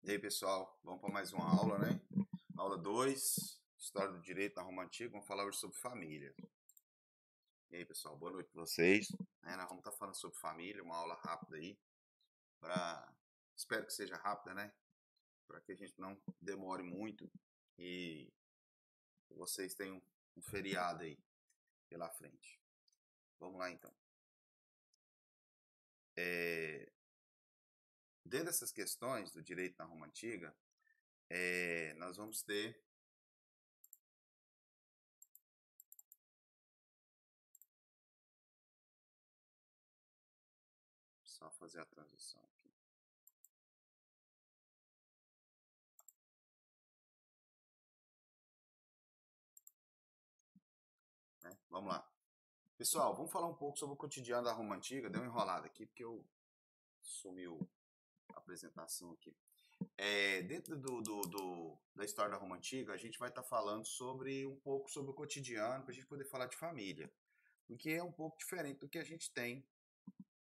E aí, pessoal, vamos para mais uma aula, né? Aula 2, História do Direito na Roma Antiga. Vamos falar hoje sobre família. E aí, pessoal, boa noite para vocês. Nós vamos estar falando sobre família, uma aula rápida aí. Espero que seja rápida, né? Para que a gente não demore muito e vocês tenham um feriado aí pela frente. Vamos lá, então. Dentro dessas questões do direito na Roma Antiga, nós vamos ter só fazer a transição aqui. Vamos lá. Pessoal, vamos falar um pouco sobre o cotidiano da Roma Antiga. Deu uma enrolada aqui porque sumiu a apresentação aqui. Dentro da história da Roma Antiga, a gente vai estar falando um pouco sobre o cotidiano, para a gente poder falar de família. Porque é um pouco diferente do que a gente tem,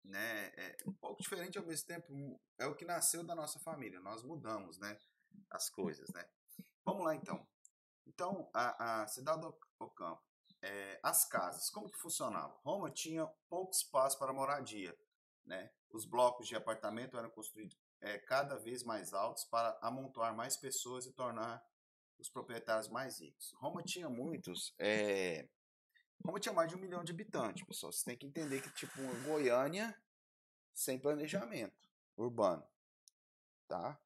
né? É um pouco diferente ao mesmo tempo, é o que nasceu da nossa família. Nós mudamos, né, as coisas, né? Vamos lá, então. Então, a cidade do campo, as casas, como que funcionava? Roma tinha pouco espaço para moradia, né? Os blocos de apartamento eram construídos cada vez mais altos para amontoar mais pessoas e tornar os proprietários mais ricos. Roma tinha Roma tinha mais de 1 milhão de habitantes, pessoal. Você tem que entender que tipo uma Goiânia sem planejamento urbano, tá?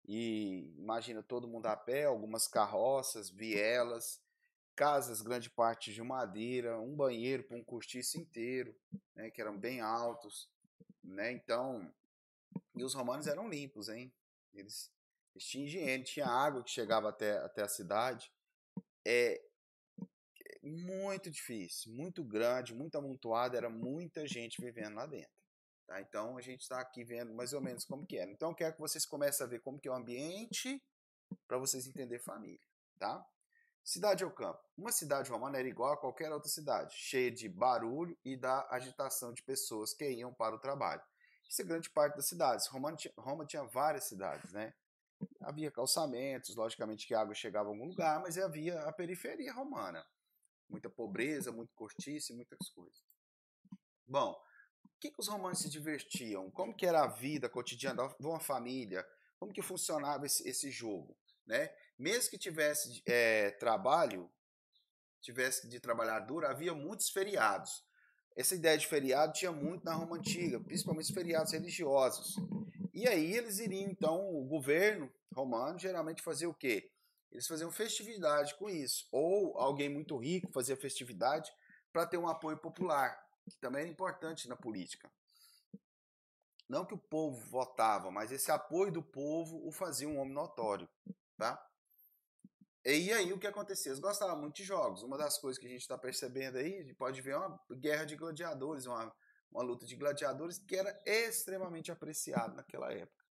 E imagina todo mundo a pé, algumas carroças, vielas, casas grande parte de madeira, um banheiro para um cortiço inteiro, né, que eram bem altos, né? Então, e os romanos eram limpos, hein? Eles tinham higiene, tinha água que chegava até a cidade. É muito difícil, muito grande, muito amontoado, era muita gente vivendo lá dentro. Tá? Então a gente está aqui vendo mais ou menos como que era. Então eu quero que vocês comecem a ver como que é o ambiente para vocês entenderem família, tá? Cidade ou campo. Uma cidade romana era igual a qualquer outra cidade, cheia de barulho e da agitação de pessoas que iam para o trabalho. Isso é grande parte das cidades. Roma tinha várias cidades, né? Havia calçamentos, logicamente que a água chegava a algum lugar, mas havia a periferia romana. Muita pobreza, muito cortiço e muitas coisas. Bom, o que os romanos se divertiam? Como que era a vida cotidiana de uma família? Como que funcionava esse jogo? Né? Mesmo que tivesse trabalho, tivesse de trabalhar duro, havia muitos feriados. Essa ideia de feriado tinha muito na Roma Antiga, principalmente os feriados religiosos. E aí eles iriam, então, o governo romano geralmente fazia o quê? Eles faziam festividade com isso. Ou alguém muito rico fazia festividade para ter um apoio popular, que também era importante na política. Não que o povo votava, mas esse apoio do povo o fazia um homem notório, tá? E aí o que acontecia? Eles gostavam muito de jogos. Uma das coisas que a gente está percebendo aí, a gente pode ver uma guerra de gladiadores, uma luta de gladiadores que era extremamente apreciada naquela época.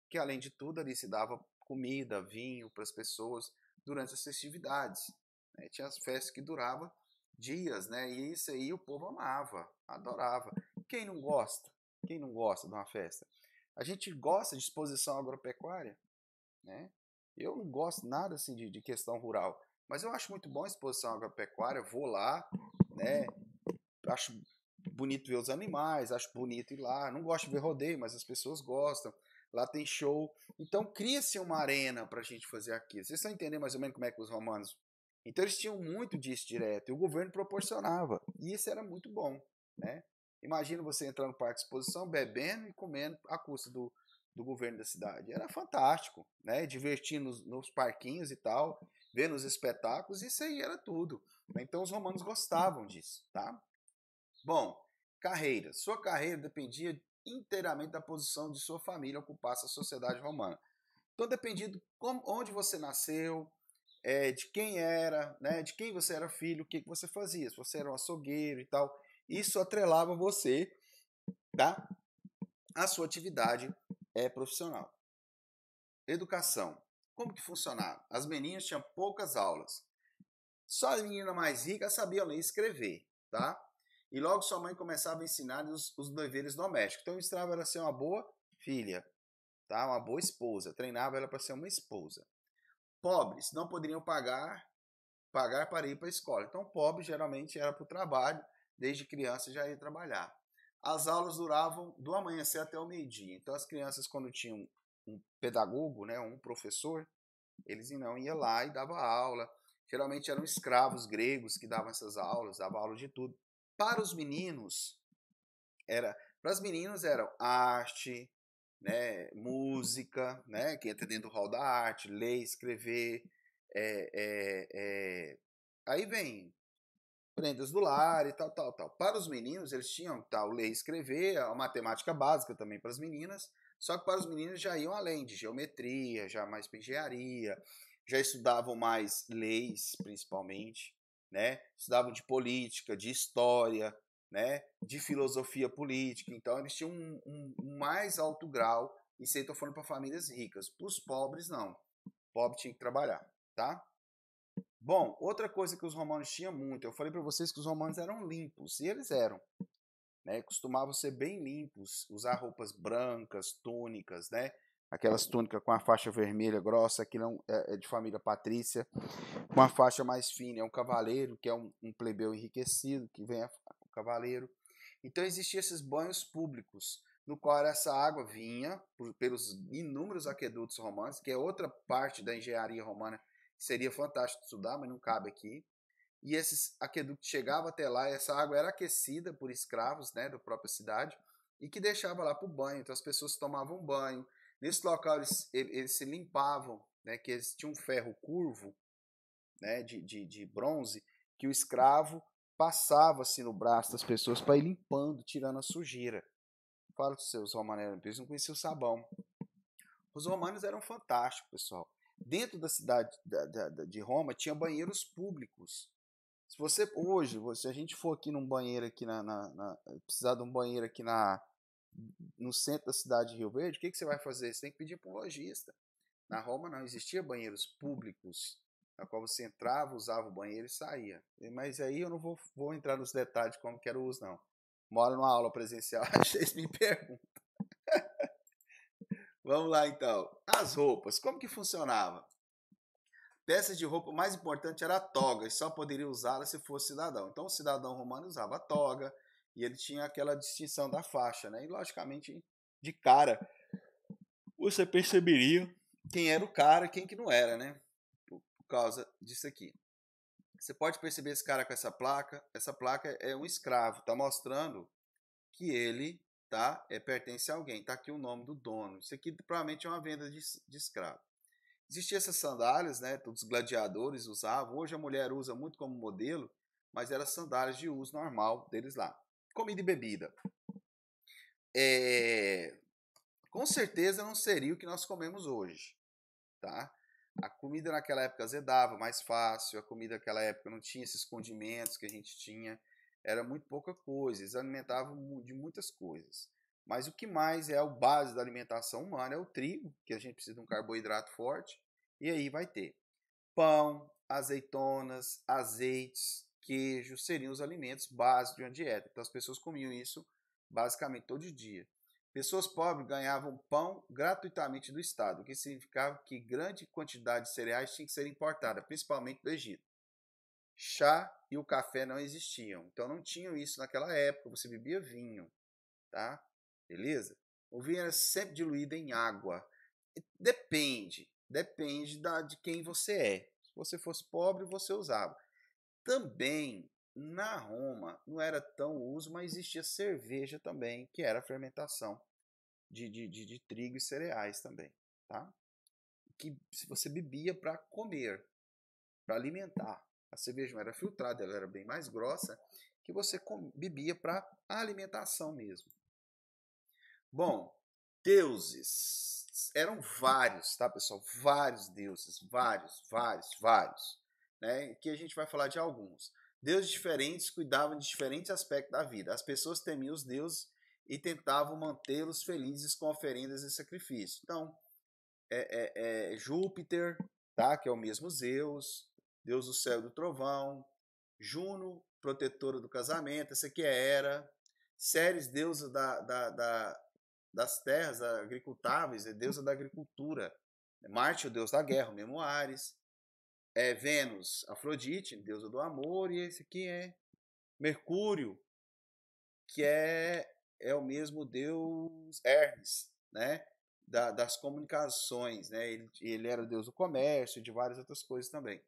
Que além de tudo ali se dava comida, vinho para as pessoas durante as festividades. Né? Tinha as festas que duravam dias, né? E isso aí o povo amava, adorava. Quem não gosta? Quem não gosta de uma festa? A gente gosta de exposição agropecuária, né? Eu não gosto nada assim de questão rural, mas eu acho muito bom a exposição agropecuária, vou lá, né? Acho bonito ver os animais, acho bonito ir lá, não gosto de ver rodeio, mas as pessoas gostam, lá tem show, então cria-se uma arena para a gente fazer aquilo. Vocês estão entendendo mais ou menos como é que os romanos... Então eles tinham muito disso direto, e o governo proporcionava, e isso era muito bom, né? Imagina você entrar no parque de exposição, bebendo e comendo à custa do governo da cidade. Era fantástico, né? Divertindo nos parquinhos e tal, vendo os espetáculos, isso aí era tudo. Então os romanos gostavam disso, tá? Bom, carreira. Sua carreira dependia inteiramente da posição de sua família ocupasse a sociedade romana. Então dependia de onde você nasceu, de quem era, né? De quem você era filho, o que você fazia. Se você era um açougueiro e tal, isso atrelava você, tá? A sua atividade profissional. Educação. Como que funcionava? As meninas tinham poucas aulas. Só as meninas mais ricas sabiam ler e escrever, tá? E logo sua mãe começava a ensinar os deveres domésticos. Então o estrava era ser uma boa filha, tá? Uma boa esposa, treinava ela para ser uma esposa. Pobres não poderiam pagar para ir para a escola. Então, pobre geralmente era para o trabalho, desde criança já ia trabalhar. As aulas duravam do amanhecer até o meio-dia. Então, as crianças, quando tinham um pedagogo, né, um professor, eles não iam lá e davam aula. Geralmente eram escravos gregos que davam essas aulas, davam aula de tudo. Para os meninos, para as meninas eram arte, né, música, né, que entra dentro do hall da arte, ler, escrever, é, é, é, aí vem prendas do lar e tal, tal, tal. Para os meninos, eles tinham tal ler e escrever, a matemática básica também para as meninas, só que para os meninos já iam além de geometria, já mais para engenharia, já estudavam mais leis, principalmente, né? Estudavam de política, de história, né? De filosofia política. Então, eles tinham um mais alto grau, e isso aí estou falando para famílias ricas. Para os pobres, não. O pobre tinha que trabalhar, tá? Bom, outra coisa que os romanos tinham muito, eu falei para vocês que os romanos eram limpos, e eles eram, né? Costumavam ser bem limpos, usar roupas brancas, túnicas, né? Aquelas túnicas com a faixa vermelha grossa, que não é de família patrícia, com a faixa mais fina é um cavaleiro, que é um plebeu enriquecido, que vem o cavaleiro. Então existiam esses banhos públicos, no qual essa água vinha pelos inúmeros aquedutos romanos, que é outra parte da engenharia romana que seria fantástico de estudar, mas não cabe aqui. E esses aquedutos chegavam até lá, e essa água era aquecida por escravos, né, da própria cidade, e que deixava lá para o banho. Então as pessoas tomavam banho. Nesse local eles se limpavam, né, que eles tinham um ferro curvo, né, de bronze, que o escravo passava assim no braço das pessoas para ir limpando, tirando a sujeira. Fala com os seus romanos, eles não conheciam o sabão. Os romanos eram fantásticos, pessoal. Dentro da cidade de Roma tinha banheiros públicos. Se você hoje, se a gente for aqui num banheiro aqui precisar de um banheiro aqui no centro da cidade de Rio Verde, o que você vai fazer? Você tem que pedir para um lojista. Na Roma não existia banheiros públicos, na qual você entrava, usava o banheiro e saía. Mas aí eu não vou entrar nos detalhes de como que era o uso, não. Moro numa aula presencial, vocês me perguntam. Vamos lá então. As roupas, como que funcionava? Peças de roupa, o mais importante era a toga, e só poderia usá-la se fosse cidadão. Então o cidadão romano usava a toga, e ele tinha aquela distinção da faixa, né? E logicamente, de cara, você perceberia quem era o cara e quem que não era, né? Por causa disso aqui. Você pode perceber esse cara com essa placa é um escravo, tá mostrando que ele pertence a alguém, tá aqui o nome do dono. Isso aqui provavelmente é uma venda de escravo. Existiam essas sandálias, né? Todos os gladiadores usavam. Hoje a mulher usa muito como modelo, mas eram sandálias de uso normal deles lá. Comida e bebida. Com certeza não seria o que nós comemos hoje, tá? A comida naquela época azedava mais fácil, a comida naquela época não tinha esses condimentos que a gente tinha, era muito pouca coisa, eles alimentavam de muitas coisas. Mas o que mais é o base da alimentação humana é o trigo, que a gente precisa de um carboidrato forte, e aí vai ter pão, azeitonas, azeites, queijo, seriam os alimentos básicos de uma dieta. Então as pessoas comiam isso basicamente todo dia. Pessoas pobres ganhavam pão gratuitamente do Estado, o que significava que grande quantidade de cereais tinha que ser importada, principalmente do Egito. Chá e o café não existiam, então não tinham isso naquela época, você bebia vinho, tá? Beleza? O vinho era sempre diluído em água. Depende de quem você é. Se você fosse pobre, você usava. Também, na Roma, não era tão uso, mas existia cerveja também, que era a fermentação de trigo e cereais também, tá? Que você bebia para comer, para alimentar. A cerveja não era filtrada, ela era bem mais grossa, que você bebia para alimentação mesmo. Bom, deuses. Eram vários, tá, pessoal? Vários deuses. Vários. Né? Aqui a gente vai falar de alguns. Deuses diferentes cuidavam de diferentes aspectos da vida. As pessoas temiam os deuses e tentavam mantê-los felizes com oferendas e sacrifícios. Então, Júpiter, tá? Que é o mesmo Zeus, Deus do céu e do trovão. Juno, protetora do casamento. Essa aqui é Hera. Ceres, deusa das terras agricultáveis, é deusa da agricultura. Marte, o deus da guerra, o mesmo Ares. Vênus, Afrodite, deusa do amor, e esse aqui é Mercúrio, que é o mesmo deus Hermes, né? Das comunicações, né? Ele era o deus do comércio e de várias outras coisas também.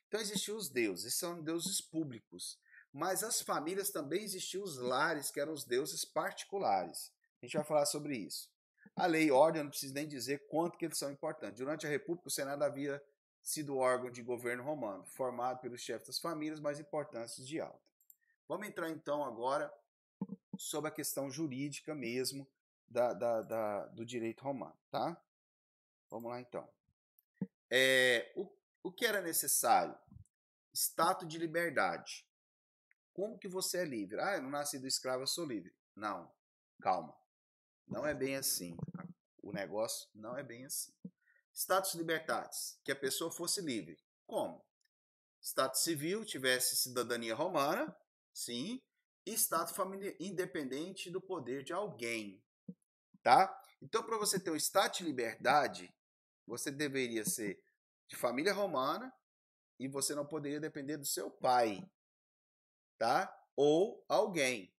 Então existiam os deuses, esses são deuses públicos. Mas as famílias também existiam os lares, que eram os deuses particulares. A gente vai falar sobre isso. A lei e ordem, eu não preciso nem dizer quanto que eles são importantes. Durante a República, o Senado havia sido órgão de governo romano, formado pelos chefes das famílias mais importantes de alta. Vamos entrar então agora sobre a questão jurídica mesmo do direito romano, tá? Vamos lá então. O que era necessário? Status de liberdade. Como que você é livre? Eu não nasci do escravo, eu sou livre. Não, calma. Não é bem assim. O negócio não é bem assim. Status libertatis, que a pessoa fosse livre. Como? Status civil, tivesse cidadania romana, sim, e status familiar independente do poder de alguém, tá? Então, para você ter o status de liberdade, você deveria ser de família romana e você não poderia depender do seu pai, tá? Ou alguém,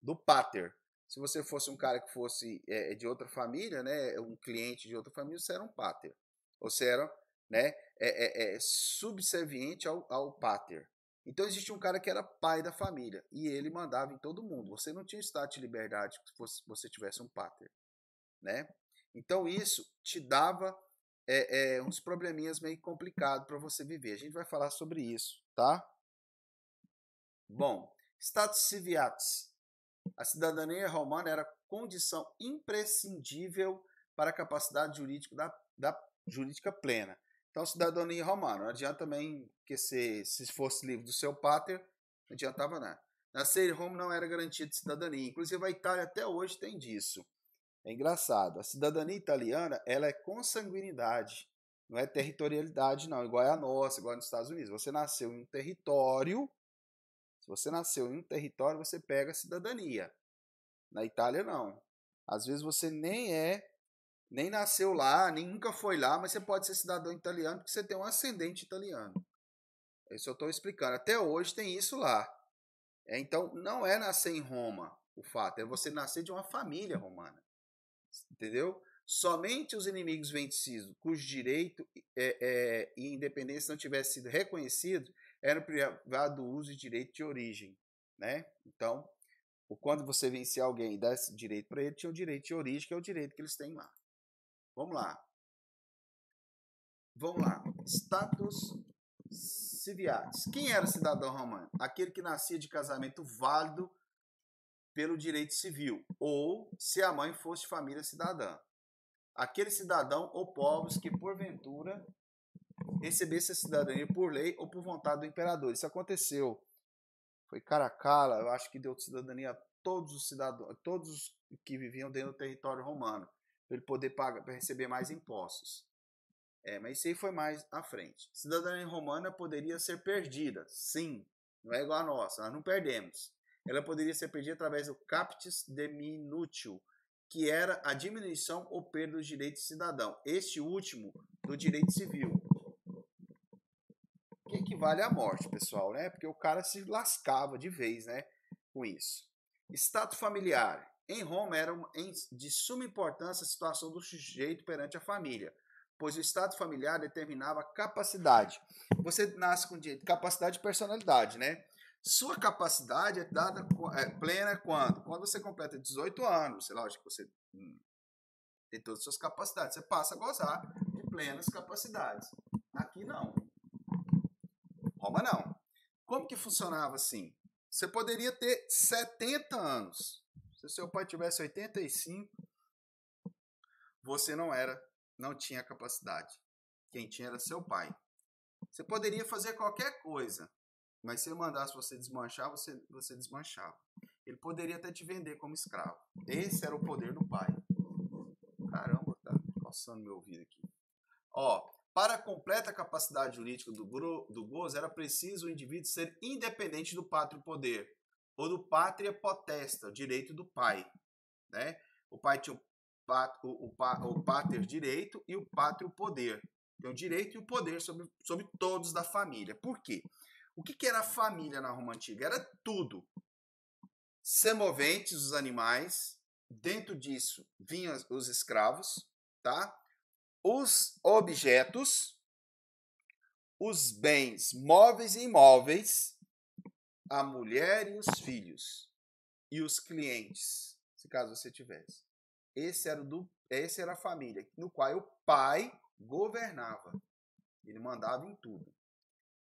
do pater. Se você fosse um cara que fosse de outra família, né, um cliente de outra família, você era um pater. Ou você era, né, subserviente ao pater. Então existia um cara que era pai da família e ele mandava em todo mundo. Você não tinha status de liberdade se você tivesse um pater, né? Então isso te dava uns probleminhas meio complicados para você viver. A gente vai falar sobre isso, tá? Bom, status civiatis. A cidadania romana era condição imprescindível para a capacidade jurídica jurídica plena. Então, cidadania romana, não adianta também que se fosse livre do seu pater, não adiantava nada. Nascer em Roma não era garantia de cidadania. Inclusive, a Itália até hoje tem disso. É engraçado. A cidadania italiana, ela é consanguinidade, não é territorialidade, não, igual a nossa, igual nos Estados Unidos. Você nasceu em um território. Se você nasceu em um território, você pega a cidadania. Na Itália, não. Às vezes você nem nasceu lá, nem nunca foi lá, mas você pode ser cidadão italiano porque você tem um ascendente italiano. Isso eu estou explicando. Até hoje tem isso lá. Então, não é nascer em Roma o fato, é você nascer de uma família romana. Entendeu? Somente os inimigos vencidos, cujo direito e independência não tivesse sido reconhecido, eram privados do uso de direito de origem, né? Então, quando você vencia alguém e desse direito para ele, tinha o direito de origem, que é o direito que eles têm lá. Vamos lá. Status civiatis. Quem era cidadão romano? Aquele que nascia de casamento válido pelo direito civil, ou se a mãe fosse de família cidadã. Aquele cidadão ou povos que, porventura, recebesse a cidadania por lei ou por vontade do imperador. Isso aconteceu. Foi Caracalla, eu acho que deu cidadania a todos os cidadãos, todos os que viviam dentro do território romano, para ele poder pagar, para receber mais impostos. Mas isso aí foi mais à frente. Cidadania romana poderia ser perdida, sim, não é igual a nossa, nós não perdemos. Ela poderia ser perdida através do captis diminutio, que era a diminuição ou perda do direito de cidadão. Este último, do direito civil. Que equivale à morte, pessoal, né? Porque o cara se lascava de vez, né? Com isso. Status familiar. Em Roma era de suma importância a situação do sujeito perante a família, pois o status familiar determinava a capacidade. Você nasce com direito, capacidade e personalidade, né? Sua capacidade é dada plena quando? Quando você completa 18 anos. É lógico que você tem todas as suas capacidades. Você passa a gozar de plenas capacidades. Aqui não. Roma não. Como que funcionava assim? Você poderia ter 70 anos. Se seu pai tivesse 85, você não tinha capacidade. Quem tinha era seu pai. Você poderia fazer qualquer coisa, mas se ele mandasse você desmanchar, você desmanchava. Ele poderia até te vender como escravo. Esse era o poder do pai. Caramba, tá coçando meu ouvido aqui. Para a completa capacidade jurídica do gozo, era preciso o indivíduo ser independente do pátrio poder, ou do pátria potesta, o direito do pai, né? O pai tinha o pater direito e o pátrio poder. Tem o direito e o poder sobre todos da família. Por quê? O que era a família na Roma Antiga? Era tudo. Semoventes, os animais. Dentro disso vinham os escravos, tá? Os objetos, os bens móveis e imóveis, a mulher e os filhos, e os clientes, se caso você tivesse. Esse era a família, no qual o pai governava. Ele mandava em tudo.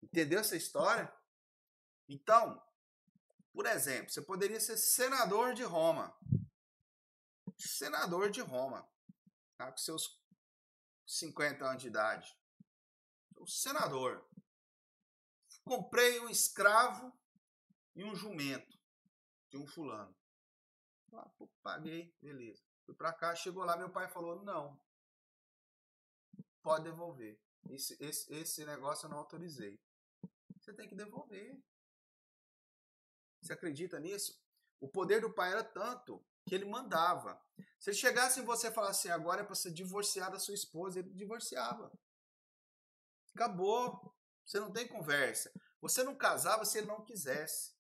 Entendeu essa história? Então, por exemplo, você poderia ser senador de Roma. Senador de Roma. Tá? Com seus 50 anos de idade. O senador. Comprei um escravo e um jumento de um fulano. Lá, paguei, beleza. Fui pra cá, chegou lá, meu pai falou, não. Pode devolver. Esse negócio eu não autorizei. Você tem que devolver. Você acredita nisso? O poder do pai era tanto que ele mandava. Se ele chegasse em você e falasse assim, agora é para você divorciar da sua esposa, ele divorciava. Acabou. Você não tem conversa. Você não casava se ele não quisesse.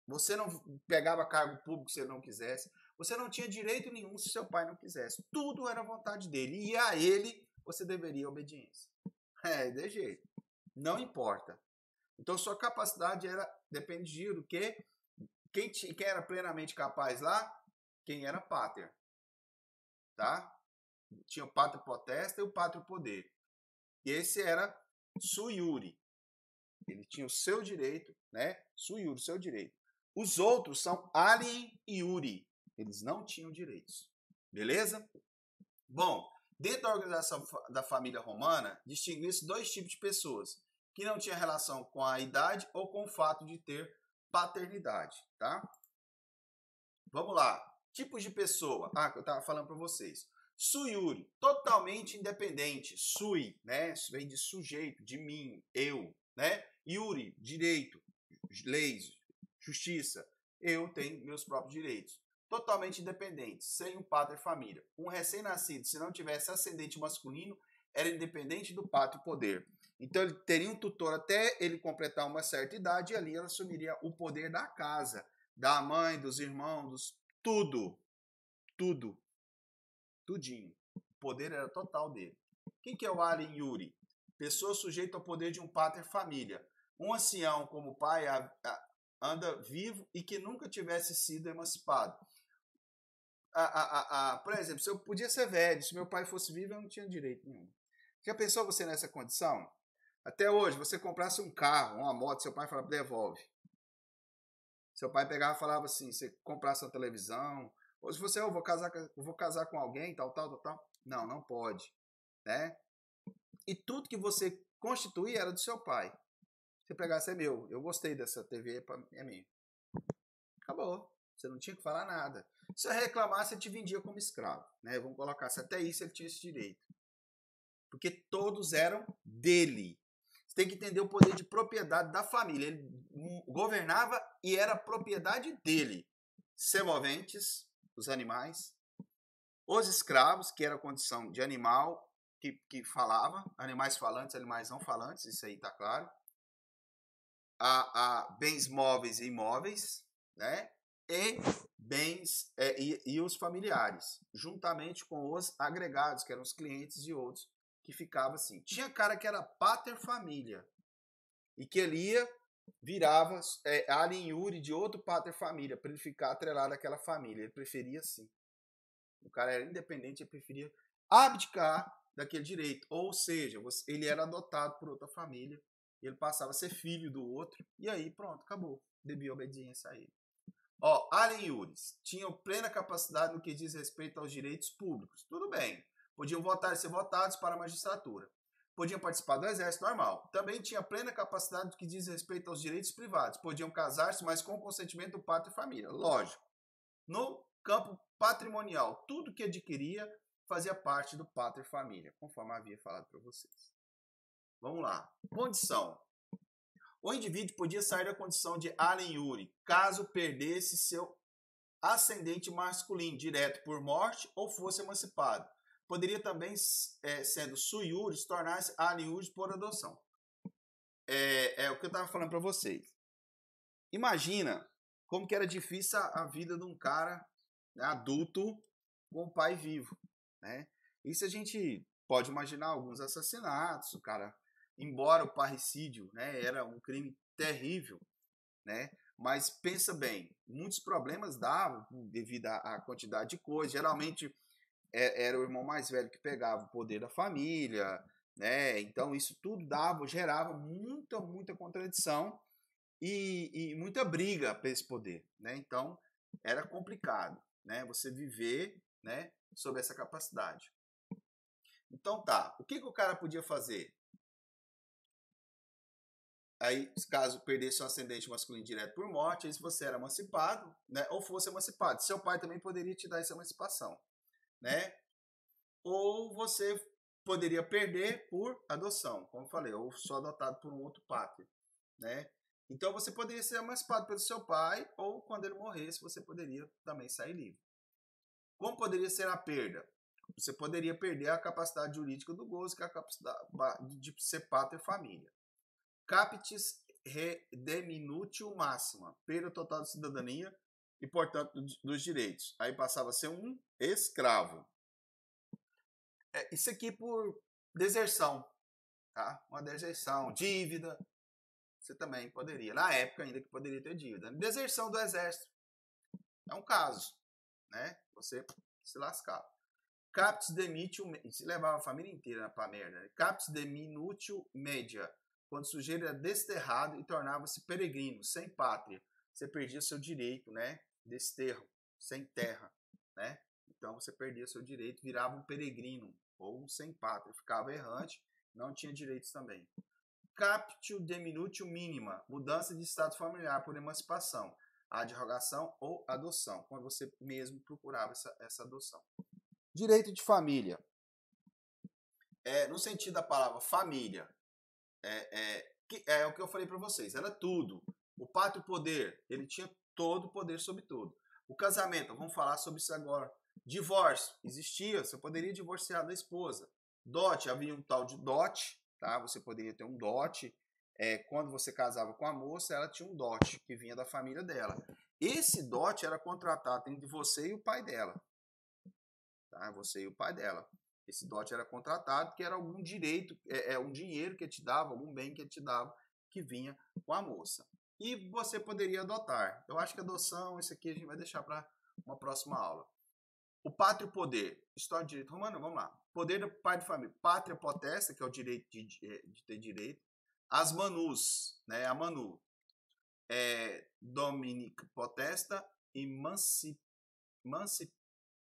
Você não pegava cargo público se ele não quisesse. Você não tinha direito nenhum se seu pai não quisesse. Tudo era vontade dele. E a ele você deveria obediência. De jeito. Não importa. Então sua capacidade dependia do que? Quem era plenamente capaz lá? Quem era pater. Tá? Tinha o pater potesta e o pater poder. E esse era sui iure. Ele tinha o seu direito, né? Sui iure, seu direito. Os outros são alien iure. Eles não tinham direitos. Beleza? Bom, dentro da organização da família romana, distinguiu-se dois tipos de pessoas que não tinham relação com a idade ou com o fato de ter paternidade, tá? Vamos lá. Tipos de pessoa. Que eu estava falando para vocês. Sui iure, totalmente independente. Sui, né? Vem de sujeito, de mim, eu, né? Iure, direito, leis, justiça. Eu tenho meus próprios direitos. Totalmente independente, sem um pater família. Um recém-nascido, se não tivesse ascendente masculino, era independente do pátrio poder. Então ele teria um tutor até ele completar uma certa idade e ali ele assumiria o poder da casa, da mãe, dos irmãos, tudo. Tudinho. O poder era total dele. Quem que é o alien iure? Pessoa sujeita ao poder de um pater família. Um ancião como pai anda vivo e que nunca tivesse sido emancipado. Por exemplo, se eu podia ser velho, se meu pai fosse vivo, eu não tinha direito nenhum. Já pensou você nessa condição? Até hoje, você comprasse um carro, uma moto, seu pai falava, devolve. Seu pai pegava e falava assim, você comprasse uma televisão, ou se você, eu vou casar com alguém, tal. Não, não pode. Né? E tudo que você constituía era do seu pai. Você pegasse, é meu, eu gostei dessa TV, é minha. Acabou. Você não tinha que falar nada. Se eu reclamasse, ele te vendia como escravo. Né? Vamos colocar, se até isso ele tinha esse direito. Porque todos eram dele. Você tem que entender o poder de propriedade da família. Ele governava e era propriedade dele. Semoventes, os animais. Os escravos, que era a condição de animal que falava. Animais falantes, animais não falantes, isso aí tá claro. Bens móveis e imóveis, né? E bens e os familiares, juntamente com os agregados, que eram os clientes e outros, que ficava assim. Tinha cara que era pater família, e que ele virava alien iure de outro pater família, para ele ficar atrelado àquela família. Ele preferia assim. O cara era independente, ele preferia abdicar daquele direito. Ou seja, ele era adotado por outra família, ele passava a ser filho do outro, e aí pronto, acabou. Devia obediência a ele. Alien iures tinham plena capacidade no que diz respeito aos direitos públicos. Tudo bem. Podiam votar e ser votados para a magistratura. Podiam participar do exército normal. Também tinha plena capacidade no que diz respeito aos direitos privados. Podiam casar-se, mas com consentimento do pátrio e família. Lógico. No campo patrimonial, tudo que adquiria fazia parte do pátrio e família, conforme havia falado para vocês. Vamos lá. Condição. O indivíduo podia sair da condição de alien iure caso perdesse seu ascendente masculino, direto por morte, ou fosse emancipado. Poderia também, sendo sui-iuris, tornar-se ali-iuris por adoção. É o que eu estava falando para vocês. Imagina como que era difícil a vida de um cara, né, adulto com o pai vivo, né? Isso a gente pode imaginar alguns assassinatos, o cara, embora o parricídio, né, era um crime terrível, né? Mas pensa bem, muitos problemas davam devido à quantidade de coisas. Geralmente era o irmão mais velho que pegava o poder da família, né? Então isso tudo gerava muita contradição e muita briga para esse poder, né? Então era complicado, né? Você viver, né, sob essa capacidade. Então tá, o que o cara podia fazer? Aí, caso perdesse um ascendente masculino direto por morte, aí se você era emancipado, né, ou fosse emancipado, seu pai também poderia te dar essa emancipação, né? Ou você poderia perder por adoção, como eu falei, ou só adotado por um outro pátrio, né? Então você poderia ser emancipado pelo seu pai, ou quando ele morresse, você poderia também sair livre. Como poderia ser a perda? Você poderia perder a capacidade jurídica do gozo, que é a capacidade de ser pátria e família. Captis redeminutio máxima, perda total de cidadania e, portanto, dos direitos. Aí passava a ser um escravo. Isso aqui por deserção, tá? Uma deserção, dívida, você também poderia. Na época ainda que poderia ter dívida. Deserção do exército. É um caso, né? Você se lascava. Captis demitio, se levava a família inteira pra merda. Captis deminutio media, quando o sujeito era desterrado e tornava-se peregrino, sem pátria. Você perdia seu direito, né? Desterro, sem terra, né? Então você perdia seu direito, virava um peregrino ou um sem pátria, ficava errante, não tinha direitos também. Captio deminutio mínima, mudança de estado familiar por emancipação, adrogação ou adoção, quando você mesmo procurava essa adoção. Direito de família. No sentido da palavra família, é o que eu falei para vocês, era tudo. O pátrio poder, ele tinha todo o poder sobre tudo. O casamento, vamos falar sobre isso agora. Divórcio, existia, você poderia divorciar da esposa. Dote, havia um tal de dote, tá? Você poderia ter um dote. Quando você casava com a moça, ela tinha um dote, que vinha da família dela. Esse dote era contratado entre você e o pai dela. Tá? Você e o pai dela. Esse dote era contratado, que era algum direito, um dinheiro que ele te dava, algum bem que ele te dava, que vinha com a moça. E você poderia adotar. Eu acho que adoção, isso aqui a gente vai deixar para uma próxima aula. O pátrio poder. História de direito romano, vamos lá. Poder do pai de família. Pátria potesta, que é o direito de ter direito. As manus, né? A manu. Dominic potesta e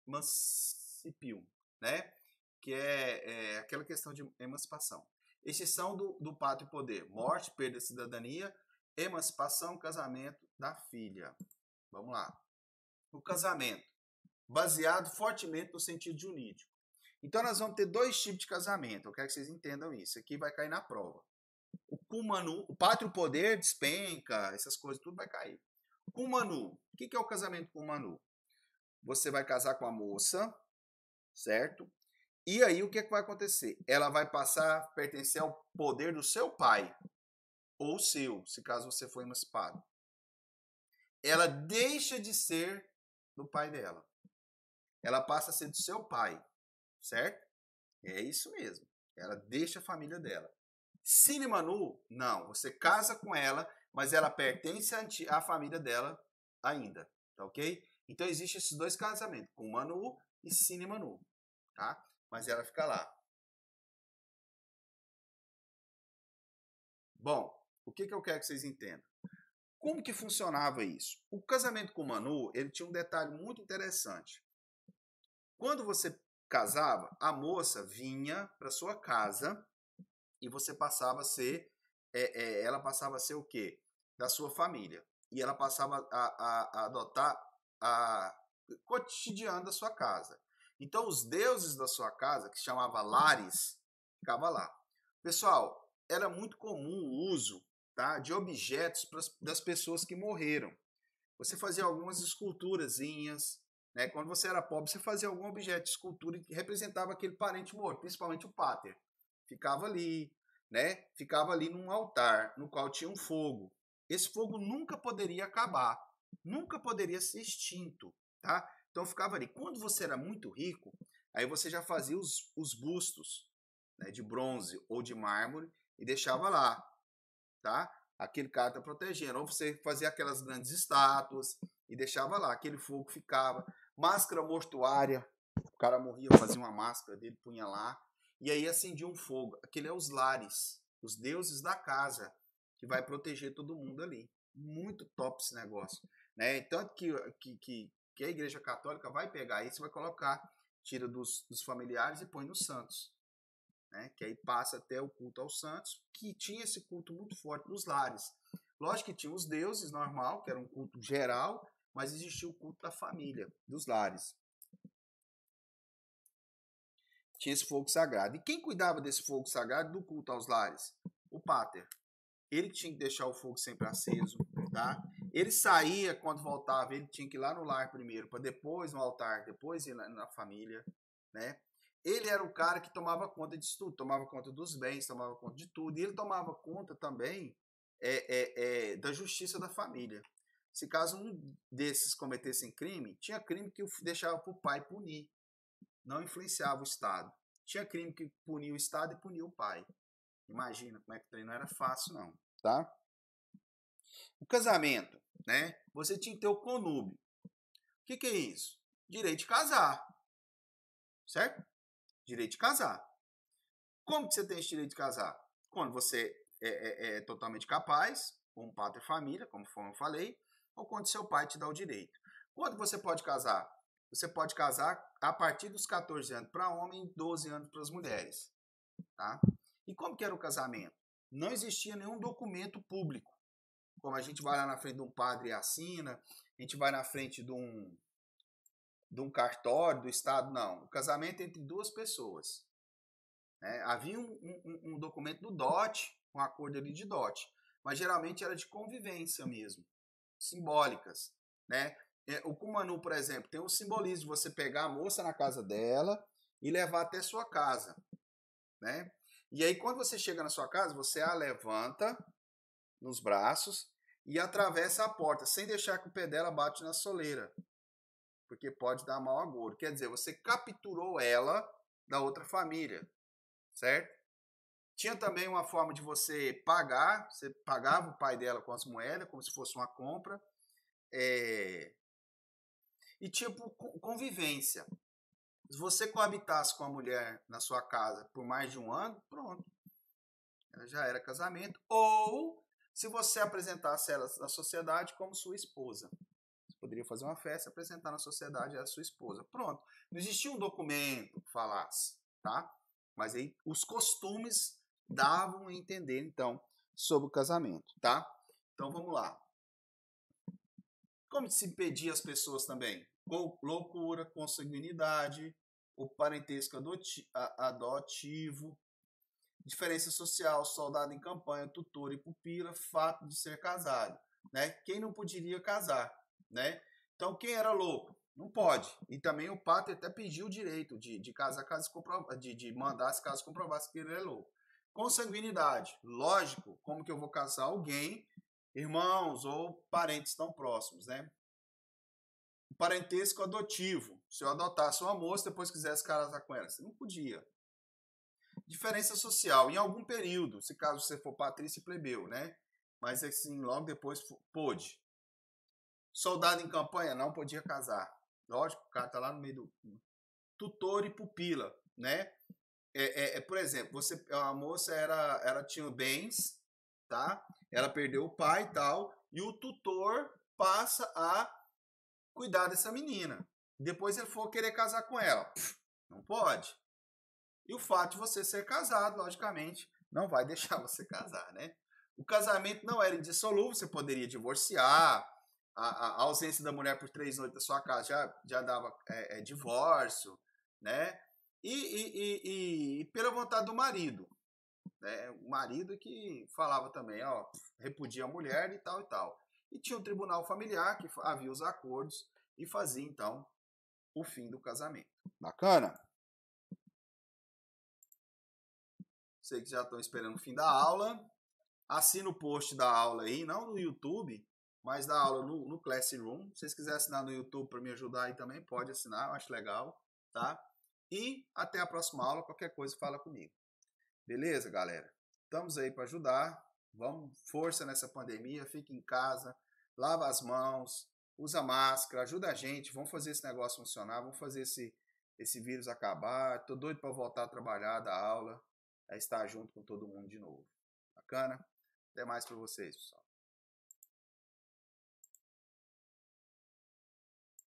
mancipium, né? Que é aquela questão de emancipação. Exceção do pátrio poder. Morte, perda de cidadania, emancipação, casamento da filha. Vamos lá. O casamento. Baseado fortemente no sentido jurídico. Então, nós vamos ter dois tipos de casamento. Eu quero que vocês entendam isso. Aqui vai cair na prova. O cumanu, o pátrio poder despenca, essas coisas, tudo vai cair. Cumanu. O que é o casamento cumanu? Você vai casar com a moça, certo? E aí, o que vai acontecer? Ela vai passar a pertencer ao poder do seu pai, ou seu, se caso você for emancipado. Ela deixa de ser do pai dela. Ela passa a ser do seu pai, certo? É isso mesmo. Ela deixa a família dela. Sine manu, não. Você casa com ela, mas ela pertence à família dela ainda, tá ok? Então, existem esses dois casamentos, com manu e sine manu, tá? Mas ela fica lá. Bom, o que eu quero que vocês entendam? Como que funcionava isso? O casamento com manu, ele tinha um detalhe muito interessante. Quando você casava, a moça vinha para sua casa e você passava a ser, ela passava a ser o quê? Da sua família. E ela passava a adotar o cotidiano da sua casa. Então, os deuses da sua casa, que se chamava Lares, ficava lá. Pessoal, era muito comum o uso, tá, de objetos das pessoas que morreram. você fazia algumas esculturazinhas, né? Quando você era pobre, você fazia algum objeto de escultura que representava aquele parente morto, principalmente o pater. Ficava ali, né? Ficava ali num altar, no qual tinha um fogo. Esse fogo nunca poderia acabar, nunca poderia ser extinto, tá? Então ficava ali. Quando você era muito rico, aí você já fazia os bustos, né, de bronze ou de mármore e deixava lá, tá? Aquele cara tá protegendo. Ou você fazia aquelas grandes estátuas e deixava lá, aquele fogo ficava. Máscara mortuária, o cara morria, fazia uma máscara dele, punha lá, e aí acendia um fogo. Aquele é os lares, os deuses da casa, que vai proteger todo mundo ali. Muito top esse negócio, né? Tanto que a Igreja Católica vai pegar isso, vai colocar, tira dos familiares e põe nos santos, né? Que aí passa até o culto aos santos, que tinha esse culto muito forte nos lares. Lógico que tinha os deuses normal, que era um culto geral, mas existia o culto da família, dos lares. Tinha esse fogo sagrado. E quem cuidava desse fogo sagrado do culto aos lares? O pater. Ele tinha que deixar o fogo sempre aceso, tá? Ele saía quando voltava, ele tinha que ir lá no lar primeiro, para depois no altar, depois ir na família, né? Ele era o cara que tomava conta disso tudo, tomava conta dos bens, tomava conta de tudo, e ele tomava conta também da justiça da família. Se caso um desses cometesse crime, tinha crime que deixava para o pai punir, não influenciava o Estado. Tinha crime que punia o Estado e punia o pai. Imagina como é que não era fácil, não, tá? O casamento, né? Você tinha que ter o conúbio. O que é isso? Direito de casar, certo? Direito de casar. Como que você tem esse direito de casar? Quando você é totalmente capaz, com um pater família, como eu falei, ou quando seu pai te dá o direito. Quando você pode casar? Você pode casar a partir dos 14 anos para homem e 12 anos para as mulheres, tá? E como que era o casamento? Não existia nenhum documento público. Como a gente vai lá na frente de um padre e assina, a gente vai na frente de um cartório do Estado, não. O casamento é entre duas pessoas. Né? Havia um documento do dote, um acordo ali de dote, mas geralmente era de convivência mesmo, simbólicas. Né? O Cumanu, por exemplo, tem um simbolismo de você pegar a moça na casa dela e levar até sua casa. Né? E aí, quando você chega na sua casa, você a levanta nos braços e atravessa a porta, sem deixar que o pé dela bate na soleira, porque pode dar mau agouro. Quer dizer, você capturou ela da outra família, certo? Tinha também uma forma de você pagar, você pagava o pai dela com as moedas, como se fosse uma compra, e tipo convivência. Se você coabitasse com a mulher na sua casa por mais de um ano, pronto, ela já era casamento. Ou se você apresentasse ela na sociedade como sua esposa. Você poderia fazer uma festa e apresentar na sociedade a sua esposa. Pronto. Não existia um documento que falasse, tá? Mas aí os costumes davam a entender, então, sobre o casamento, tá? Então, vamos lá. Como se impedia as pessoas também? Loucura, consanguinidade, o parentesco adotivo, diferença social, soldado em campanha, tutor e pupila, fato de ser casado, né? Quem não poderia casar, né? Então, quem era louco? Não pode. E também o pater até pediu o direito de casar caso de mandar se caso comprovasse que ele é louco. Consanguinidade, lógico, como que eu vou casar alguém, irmãos ou parentes tão próximos, né? O parentesco adotivo, se eu adotasse uma moça depois quisesse casar com ela, você não podia. Diferença social, em algum período, se caso você for patrício e plebeu, né? Mas assim, logo depois pôde. Soldado em campanha não podia casar. Lógico, o cara tá lá no meio do tutor e pupila, né? Por exemplo, a moça tinha bens, tá? Ela perdeu o pai e tal, e o tutor passa a cuidar dessa menina. Depois ele for querer casar com ela. Não pode. E o fato de você ser casado, logicamente, não vai deixar você casar, né? O casamento não era indissolúvel, você poderia divorciar, a ausência da mulher por 3 noites da sua casa já dava divórcio, né? E pela vontade do marido, né? O marido que falava também, ó, repudia a mulher e tal e tal. e tinha o tribunal familiar, que havia os acordos e fazia, então, o fim do casamento. Bacana? Sei que já estão esperando o fim da aula. Assina o post da aula aí, não no YouTube, mas da aula no Classroom. Se vocês quiserem assinar no YouTube para me ajudar aí também, pode assinar, eu acho legal, tá? E até a próxima aula, qualquer coisa fala comigo. Beleza, galera? Estamos aí para ajudar. Vamos, força nessa pandemia, fique em casa, lava as mãos, usa máscara, ajuda a gente, vamos fazer esse negócio funcionar, vamos fazer esse vírus acabar. Tô doido para voltar a trabalhar, dar aula, a estar junto com todo mundo de novo. Bacana? Até mais para vocês, pessoal.